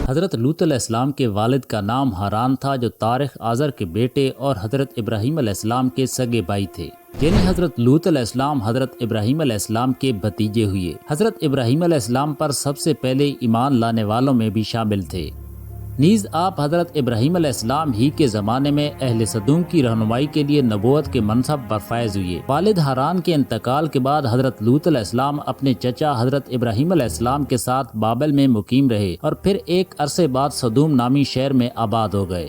حضرت لوط علیہ السلام کے والد کا نام حاران تھا، جو تارخ آزر کے بیٹے اور حضرت ابراہیم علیہ السلام کے سگے بھائی تھے، یعنی حضرت لوط علیہ السلام حضرت ابراہیم علیہ السلام کے بھتیجے ہوئے۔ حضرت ابراہیم علیہ السلام پر سب سے پہلے ایمان لانے والوں میں بھی شامل تھے۔ نیز آپ حضرت ابراہیم علیہ السلام ہی کے زمانے میں اہل صدوم کی رہنمائی کے لیے نبوت کے منصب پر فائز ہوئے۔ والد حاران کے انتقال کے بعد حضرت لوط علیہ السلام اپنے چچا حضرت ابراہیم علیہ السلام کے ساتھ بابل میں مقیم رہے اور پھر ایک عرصے بعد صدوم نامی شہر میں آباد ہو گئے۔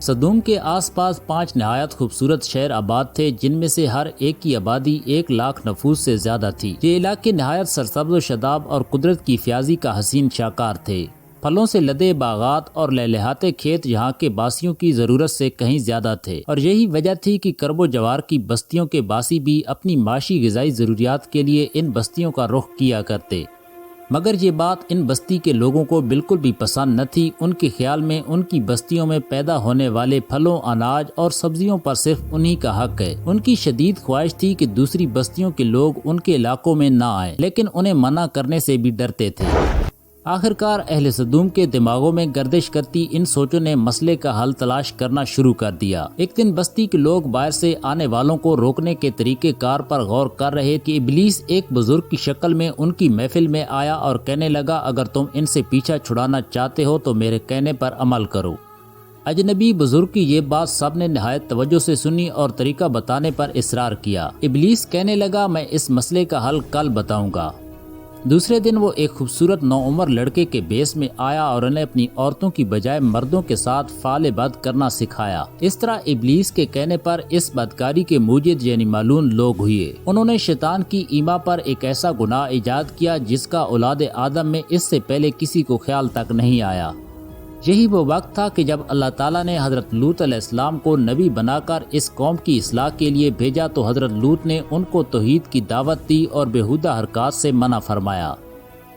صدوم کے آس پاس 5 نہایت خوبصورت شہر آباد تھے، جن میں سے ہر ایک کی آبادی 1 لاکھ نفوس سے زیادہ تھی۔ یہ علاقے نہایت سرسبز و شاداب اور قدرت کی فیاضی کا حسین شاہکار تھے۔ پھلوں سے لدے باغات اور لہلہاتے کھیت یہاں کے باسیوں کی ضرورت سے کہیں زیادہ تھے، اور یہی وجہ تھی کہ کرب و جوار کی بستیوں کے باسی بھی اپنی معاشی غذائی ضروریات کے لیے ان بستیوں کا رخ کیا کرتے۔ مگر یہ بات ان بستی کے لوگوں کو بالکل بھی پسند نہ تھی۔ ان کے خیال میں ان کی بستیوں میں پیدا ہونے والے پھلوں، اناج اور سبزیوں پر صرف انہی کا حق ہے۔ ان کی شدید خواہش تھی کہ دوسری بستیوں کے لوگ ان کے علاقوں میں نہ آئیں، لیکن انہیں منع کرنے سے بھی ڈرتے تھے۔ آخرکار اہل صدوم کے دماغوں میں گردش کرتی ان سوچوں نے مسئلے کا حل تلاش کرنا شروع کر دیا۔ ایک دن بستی کے لوگ باہر سے آنے والوں کو روکنے کے طریقہ کار پر غور کر رہے کہ ابلیس ایک بزرگ کی شکل میں ان کی محفل میں آیا اور کہنے لگا، اگر تم ان سے پیچھا چھڑانا چاہتے ہو تو میرے کہنے پر عمل کرو۔ اجنبی بزرگ کی یہ بات سب نے نہایت توجہ سے سنی اور طریقہ بتانے پر اصرار کیا۔ ابلیس کہنے لگا، میں اس مسئلے کا حل کل بتاؤں گا۔ دوسرے دن وہ ایک خوبصورت نوعمر لڑکے کے بیس میں آیا اور انہیں اپنی عورتوں کی بجائے مردوں کے ساتھ فعل بد کرنا سکھایا۔ اس طرح ابلیس کے کہنے پر اس بدکاری کے موجد یعنی معلوم لوگ ہوئے۔ انہوں نے شیطان کی ایما پر ایک ایسا گناہ ایجاد کیا جس کا اولاد آدم میں اس سے پہلے کسی کو خیال تک نہیں آیا۔ یہی وہ وقت تھا کہ جب اللہ تعالیٰ نے حضرت لوط علیہ السلام کو نبی بنا کر اس قوم کی اصلاح کے لیے بھیجا تو حضرت لوط نے ان کو توحید کی دعوت دی اور بیہودہ حرکات سے منع فرمایا۔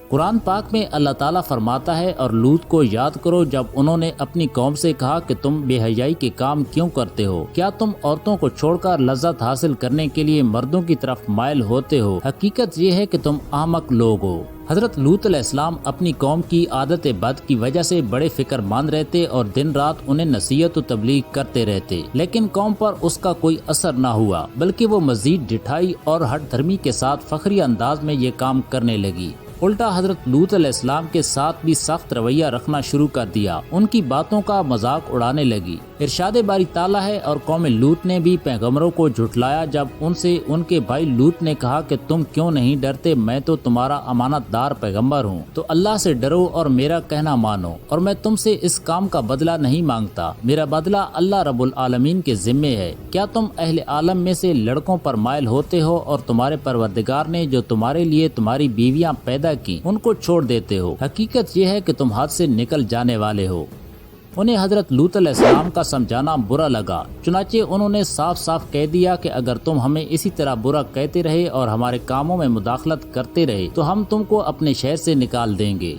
قرآن پاک میں اللہ تعالیٰ فرماتا ہے، اور لوط کو یاد کرو جب انہوں نے اپنی قوم سے کہا کہ تم بے حیائی کے کام کیوں کرتے ہو؟ کیا تم عورتوں کو چھوڑ کر لذت حاصل کرنے کے لیے مردوں کی طرف مائل ہوتے ہو؟ حقیقت یہ ہے کہ تم احمق لوگ ہو۔ حضرت لوط علیہ السلام اپنی قوم کی عادت بد کی وجہ سے بڑے فکر مند رہتے اور دن رات انہیں نصیحت و تبلیغ کرتے رہتے، لیکن قوم پر اس کا کوئی اثر نہ ہوا، بلکہ وہ مزید ڈٹھائی اور ہٹ دھرمی کے ساتھ فخری انداز میں یہ کام کرنے لگی۔ الٹا حضرت لوط علیہ السلام کے ساتھ بھی سخت رویہ رکھنا شروع کر دیا، ان کی باتوں کا مذاق اڑانے لگی۔ ارشاد باری تعالیٰ ہے، اور قوم لوط نے بھی پیغمبروں کو جھٹلایا جب ان سے ان کے بھائی لوط نے کہا کہ تم کیوں نہیں ڈرتے؟ میں تو تمہارا امانت دار پیغمبر ہوں، تو اللہ سے ڈرو اور میرا کہنا مانو، اور میں تم سے اس کام کا بدلہ نہیں مانگتا، میرا بدلہ اللہ رب العالمین کے ذمے ہے۔ کیا تم اہل عالم میں سے لڑکوں پر مائل ہوتے ہو اور تمہارے پروردگار نے جو تمہارے لیے تمہاری بیویاں پیدا کی ان کو چھوڑ دیتے ہو؟ حقیقت یہ ہے کہ تم حد سے نکل جانے والے ہو۔ انہیں حضرت لوط علیہ السلام کا سمجھانا برا لگا، چنانچہ انہوں نے صاف صاف کہہ دیا کہ اگر تم ہمیں اسی طرح برا کہتے رہے اور ہمارے کاموں میں مداخلت کرتے رہے تو ہم تم کو اپنے شہر سے نکال دیں گے۔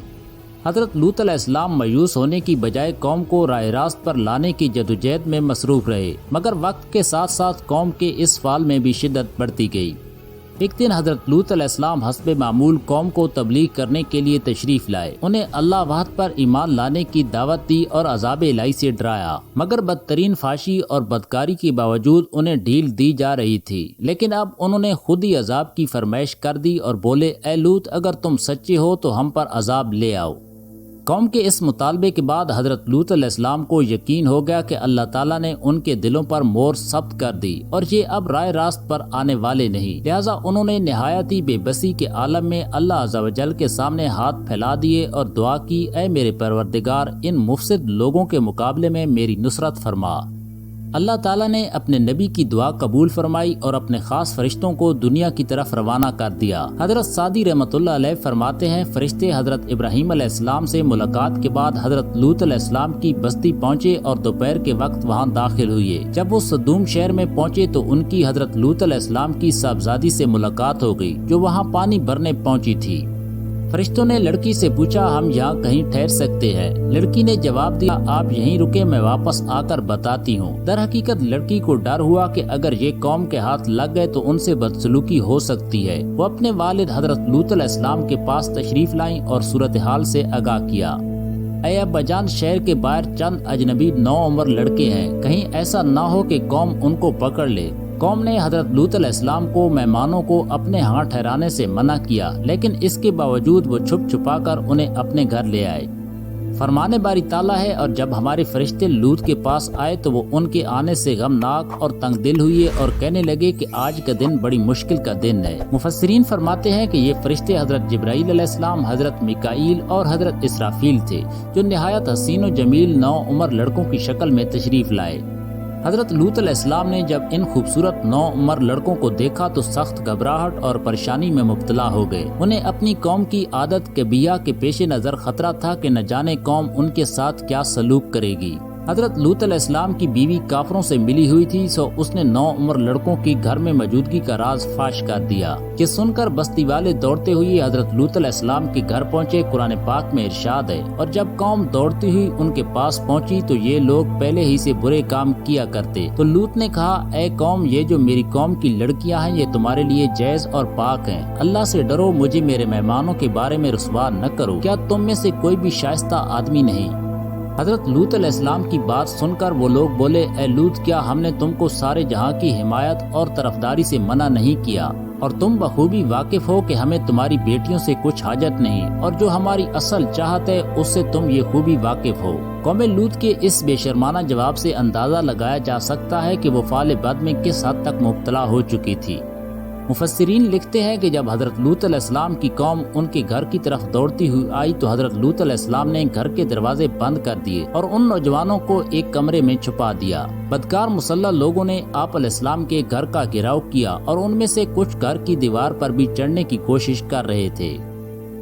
حضرت لوط علیہ السلام مایوس ہونے کی بجائے قوم کو راہ راست پر لانے کی جدوجہد میں مصروف رہے، مگر وقت کے ساتھ ساتھ قوم کے اس فعل میں بھی شدت بڑھتی گئی۔ ایک دن حضرت لوط علیہ السلام حسب معمول قوم کو تبلیغ کرنے کے لیے تشریف لائے، انہیں اللہ وحد پر ایمان لانے کی دعوت دی اور عذاب الہی سے ڈرایا، مگر بدترین فحشی اور بدکاری کے باوجود انہیں ڈھیل دی جا رہی تھی۔ لیکن اب انہوں نے خود ہی عذاب کی فرمائش کر دی اور بولے، اے لوط، اگر تم سچے ہو تو ہم پر عذاب لے آؤ۔ قوم کے اس مطالبے کے بعد حضرت لوط علیہ السلام کو یقین ہو گیا کہ اللہ تعالیٰ نے ان کے دلوں پر مہر ثبت کر دی اور یہ اب رائے راست پر آنے والے نہیں، لہٰذا انہوں نے نہایت ہی بے بسی کے عالم میں اللہ عز و جل کے سامنے ہاتھ پھیلا دیے اور دعا کی، اے میرے پروردگار، ان مفسد لوگوں کے مقابلے میں میری نصرت فرما۔ اللہ تعالیٰ نے اپنے نبی کی دعا قبول فرمائی اور اپنے خاص فرشتوں کو دنیا کی طرف روانہ کر دیا۔ حضرت سعدی رحمۃ اللہ علیہ فرماتے ہیں، فرشتے حضرت ابراہیم علیہ السلام سے ملاقات کے بعد حضرت لوط علیہ السلام کی بستی پہنچے اور دوپہر کے وقت وہاں داخل ہوئے۔ جب وہ صدوم شہر میں پہنچے تو ان کی حضرت لوط علیہ السلام کی صاحبزادی سے ملاقات ہو گئی، جو وہاں پانی بھرنے پہنچی تھی۔ فرشتوں نے لڑکی سے پوچھا، ہم یہاں کہیں ٹھہر سکتے ہیں؟ لڑکی نے جواب دیا، آپ یہیں رکے، میں واپس آ کر بتاتی ہوں۔ در حقیقت لڑکی کو ڈر ہوا کہ اگر یہ قوم کے ہاتھ لگ گئے تو ان سے بدسلوکی ہو سکتی ہے۔ وہ اپنے والد حضرت لوط علیہ السلام کے پاس تشریف لائیں اور صورتحال سے آگاہ کیا۔ اے ابا جان، شہر کے باہر چند اجنبی نو عمر لڑکے ہیں، کہیں ایسا نہ ہو کہ قوم ان کو پکڑ لے۔ قوم نے حضرت لوط علیہ السلام کو مہمانوں کو اپنے ہاں ٹھہرانے سے منع کیا، لیکن اس کے باوجود وہ چھپ چھپا کر انہیں اپنے گھر لے آئے۔ فرمانے باری تعالیٰ ہے، اور جب ہمارے فرشتے لوط کے پاس آئے تو وہ ان کے آنے سے غمناک اور تنگ دل ہوئے اور کہنے لگے کہ آج کا دن بڑی مشکل کا دن ہے۔ مفسرین فرماتے ہیں کہ یہ فرشتے حضرت جبرائیل علیہ السلام، حضرت میکائیل اور حضرت اسرافیل تھے، جو نہایت حسین و جمیل نو عمر لڑکوں کی شکل میں تشریف لائے۔ حضرت لوط علیہ السلام نے جب ان خوبصورت نو عمر لڑکوں کو دیکھا تو سخت گھبراہٹ اور پریشانی میں مبتلا ہو گئے۔ انہیں اپنی قوم کی عادت قبیحہ کے پیش نظر خطرہ تھا کہ نہ جانے قوم ان کے ساتھ کیا سلوک کرے گی۔ حضرت لوط علیہ السلام کی بیوی کافروں سے ملی ہوئی تھی، سو اس نے نو عمر لڑکوں کی گھر میں موجودگی کا راز فاش کر دیا۔ یہ سن کر بستی والے دوڑتے ہوئے حضرت لوط علیہ السلام کے گھر پہنچے۔ قرآن پاک میں ارشاد ہے، اور جب قوم دوڑتی ہوئی ان کے پاس پہنچی تو یہ لوگ پہلے ہی سے برے کام کیا کرتے۔ تو لوط نے کہا، اے قوم، یہ جو میری قوم کی لڑکیاں ہیں یہ تمہارے لیے جائز اور پاک ہیں۔ اللہ سے ڈرو، مجھے میرے مہمانوں کے بارے میں رسوا نہ کرو۔ کیا تم میں سے کوئی بھی شائستہ آدمی نہیں؟ حضرت لوط علیہ السلام کی بات سن کر وہ لوگ بولے، اے لوط، کیا ہم نے تم کو سارے جہاں کی حمایت اور طرفداری سے منع نہیں کیا؟ اور تم بخوبی واقف ہو کہ ہمیں تمہاری بیٹیوں سے کچھ حاجت نہیں، اور جو ہماری اصل چاہت ہے اس سے تم یہ خوبی واقف ہو۔ قوم لوط کے اس بے شرمانہ جواب سے اندازہ لگایا جا سکتا ہے کہ وہ فعل بد میں کس حد تک مبتلا ہو چکی تھی۔ مفسرین لکھتے ہیں کہ جب حضرت لوط علیہ السلام کی قوم ان کے گھر کی طرف دوڑتی ہوئی آئی تو حضرت لوط علیہ السلام نے گھر کے دروازے بند کر دیے اور ان نوجوانوں کو ایک کمرے میں چھپا دیا۔ بدکار مسلح لوگوں نے آپ علیہ السلام کے گھر کا گھیراؤ کیا اور ان میں سے کچھ گھر کی دیوار پر بھی چڑھنے کی کوشش کر رہے تھے۔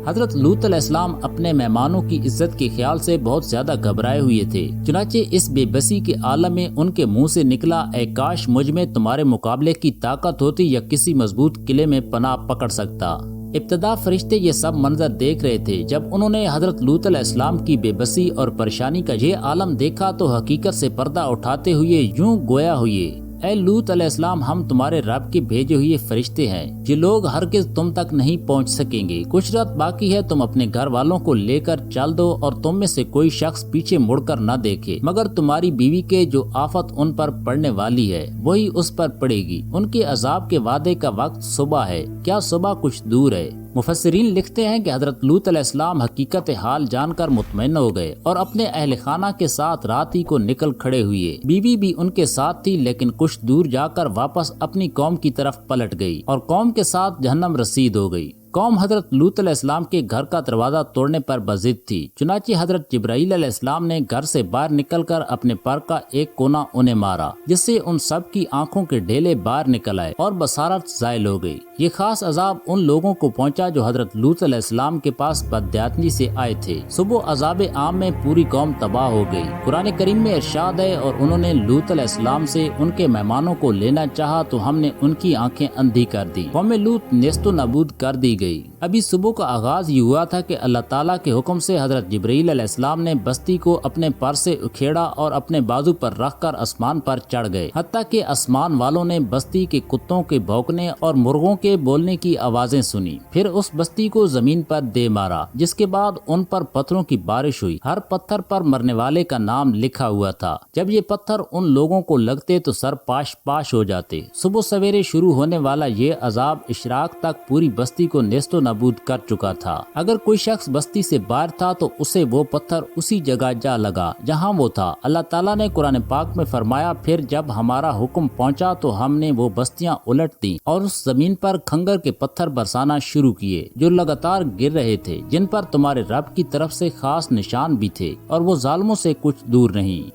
حضرت لوط علیہ السلام اپنے مہمانوں کی عزت کے خیال سے بہت زیادہ گھبرائے ہوئے تھے، چنانچہ اس بے بسی کے عالم میں ان کے منہ سے نکلا، اے کاش مجھ میں تمہارے مقابلے کی طاقت ہوتی یا کسی مضبوط قلعے میں پناہ پکڑ سکتا۔ ابتدا فرشتے یہ سب منظر دیکھ رہے تھے۔ جب انہوں نے حضرت لوط علیہ السلام کی بے بسی اور پریشانی کا یہ عالم دیکھا تو حقیقت سے پردہ اٹھاتے ہوئے یوں گویا ہوئے، اے لوط علیہ السلام، ہم تمہارے رب کے بھیجے ہوئے فرشتے ہیں، یہ لوگ ہرگز تم تک نہیں پہنچ سکیں گے۔ کچھ رات باقی ہے، تم اپنے گھر والوں کو لے کر چل دو اور تم میں سے کوئی شخص پیچھے مڑ کر نہ دیکھے مگر تمہاری بیوی کے جو آفت ان پر پڑنے والی ہے وہی اس پر پڑے گی۔ ان کے عذاب کے وعدے کا وقت صبح ہے، کیا صبح کچھ دور ہے؟ مفسرین لکھتے ہیں کہ حضرت لوط علیہ السلام حقیقت حال جان کر مطمئن ہو گئے اور اپنے اہل خانہ کے ساتھ رات ہی کو نکل کھڑے ہوئے۔ بیوی بھی ان کے ساتھ تھی، لیکن کچھ دور جا کر واپس اپنی قوم کی طرف پلٹ گئی اور قوم کے ساتھ جہنم رسید ہو گئی۔ قوم حضرت لوط علیہ السلام کے گھر کا دروازہ توڑنے پر بضد تھی، چنانچہ حضرت جبرائیل علیہ السلام نے گھر سے باہر نکل کر اپنے پر کا ایک کونا انہیں مارا، جس سے ان سب کی آنکھوں کے ڈھیلے باہر نکل آئے اور بصارت زائل ہو گئی۔ یہ خاص عذاب ان لوگوں کو پہنچا جو حضرت لوط علیہ السلام کے پاس بددیانتی سے آئے تھے۔ صبح عذاب عام میں پوری قوم تباہ ہو گئی۔ قرآن کریم میں ارشاد ہے، اور انہوں نے لوط علیہ السلام سے ان کے مہمانوں کو لینا چاہا تو ہم نے ان کی آنکھیں اندھی کر دی۔ قوم لوط نیست و نابود کر دی گئی۔ ابھی صبح کا آغاز یہ ہوا تھا کہ اللہ تعالیٰ کے حکم سے حضرت جبرائیل علیہ السلام نے بستی کو اپنے پر سے اکھیڑا اور اپنے بازو پر رکھ کر آسمان پر چڑھ گئے، حتیٰ کہ آسمان والوں نے بستی کے کتوں کے بھونکنے اور مرغوں کے بولنے کی آوازیں سنی۔ پھر اس بستی کو زمین پر دے مارا، جس کے بعد ان پر پتھروں کی بارش ہوئی۔ ہر پتھر پر مرنے والے کا نام لکھا ہوا تھا۔ جب یہ پتھر ان لوگوں کو لگتے تو سر پاش پاش ہو جاتے۔ صبح سویرے شروع ہونے والا یہ عذاب اشراق تک پوری بستی کو نیست و نابود کر چکا تھا۔ اگر کوئی شخص بستی سے باہر تھا تو اسے وہ پتھر اسی جگہ جا لگا جہاں وہ تھا۔ اللہ تعالیٰ نے قرآن پاک میں فرمایا، پھر جب ہمارا حکم پہنچا تو ہم نے وہ بستیاں الٹ دیں اور اس زمین پر کھنگر کے پتھر برسانا شروع کیے جو لگاتار گر رہے تھے، جن پر تمہارے رب کی طرف سے خاص نشان بھی تھے، اور وہ ظالموں سے کچھ دور نہیں۔